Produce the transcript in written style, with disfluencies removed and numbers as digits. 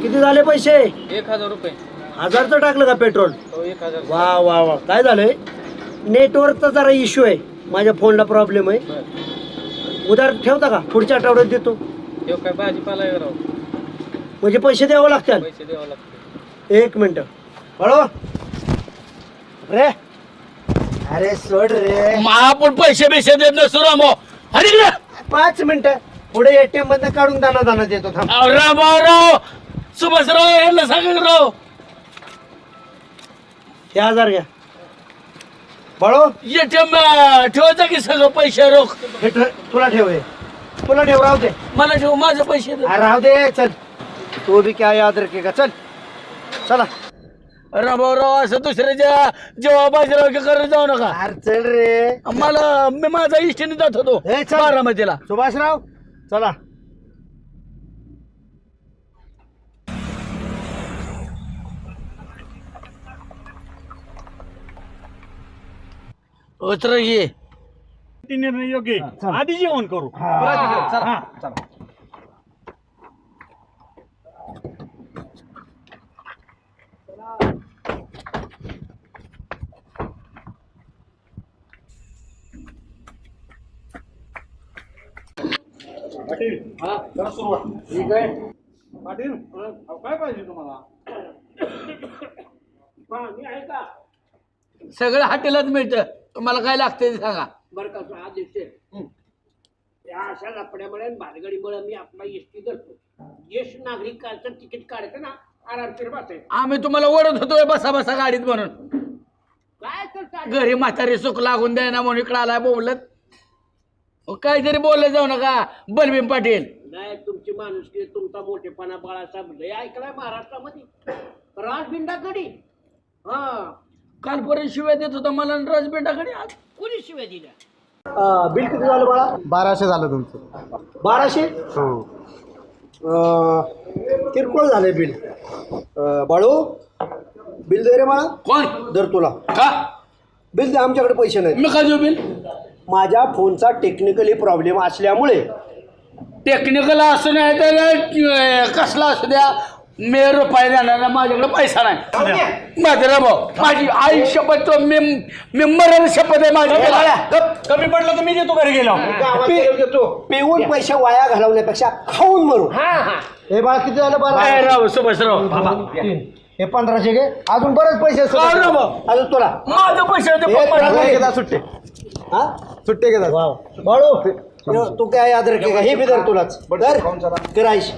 किती झाले पैसे? 1000 रुपये. 1000चं टाकलं का पेट्रोल? हो 1000. वा वा वा. काय झालंय, नेटवर्कचा जरा इश्यू आहे, माझ्या फोनला प्रॉब्लेम आहे. उधार ठेवता का? पुढच्या आठवड्यात देतो. तेव काय भाजीपाला आहे राव. म्हणजे पैसे द्यावं लागतात. पैसे द्यावं लागते. 1 मिनिट हळू रे. अरे सोड रे. आपण पैसे बिसे देत नसतो रामो. अरे 5 मिनिटं पुढे एटीएम मधनं काढून दाना देतो. थांब. रामराव सुभाषराव यांना सांगा राव. हे 1000 घ्या. बाळो एटीएम ठेवायचा की सगळं पैसे रोख. हे तुला ठेव. हे तुला ठेव. राहू दे. मला ठेव माझे पैसे दे. राहू दे. चल तू भी क्या याद रखेगा. चल चला. रामराव असं दुसऱ्याच्या जेव्हा बाजीराव करत जाऊ नका. अरे चल रे. मला मी माझा इष्टीने जात होतो हे चल. बारामतीला. सुभाषराव चला. उतर ये. निर्णय योग्य आहे. आधी जेवण करू. पाटील जरा सुरुवात. ठीक आहे. पाटील काय पाहिजे तुम्हाला? सगळं हॉटेलात मिळतं. तुम्हाला काय लागतं ते सांगा. बरं का आदेश या अशा लपड्यामुळे भानगडीमुळे मी आपला एसटी करतो. ज्येष्ठ नागरिकांचं तिकीट काढतं ना, आरामशीर बसायचं. आम्ही तुम्हाला ओढत होतोय बसा बसा गाडीत म्हणून. काय तर घरी म्हातारी सुख लागून द्यायना म्हणून इकडे आलाय बोलत. काहीतरी बोलले जाऊ नका बलभीम पाटील. नाही, तुमची माणुसकी, तुमचा मोठेपणा बाळासाहेब लय ऐकलाय महाराष्ट्रामध्ये. राजबिंडाकडे हा कालपर्यंत शिव्या देत होता मला राजबेंडाकडे. कोणी शिवाय दिल्या? बिल किती झालं बाळा? 1200 झालं तुमचं. 1200. हो. किरकोळ झालंय बिल. बाळू बिल दे रे मला. कोण दर तुला का बिल दे. आमच्याकडे पैसे नाहीत. मी का देऊ बिल? माझ्या फोनचा टेक्निकली प्रॉब्लेम असल्यामुळे. टेक्निकल असं नाही तर कसला असू द्या, मी रुपये देणार माझ्याकडे पैसा नाही. माझे भाऊ माझी आई शपथ तो मी मरण शपथ आहे माझी. कमी पडलं तर मी देतो घरी गेलो. पिऊन पैसे वाया घालवण्यापेक्षा खाऊन मरू. हे बाळा किती झालं? काय राव सुभाषराव. हे 1500 घे. अजून बरेच पैसे असतात. काय रे भाऊ? अजून तुला माझे पैसे होते हे पप्पा. तुला घेता सुट्टे. हा सुट्टे घेतात. बाळू तू काय याद रखेगा. हे बी दर तुलाच. दर करायची.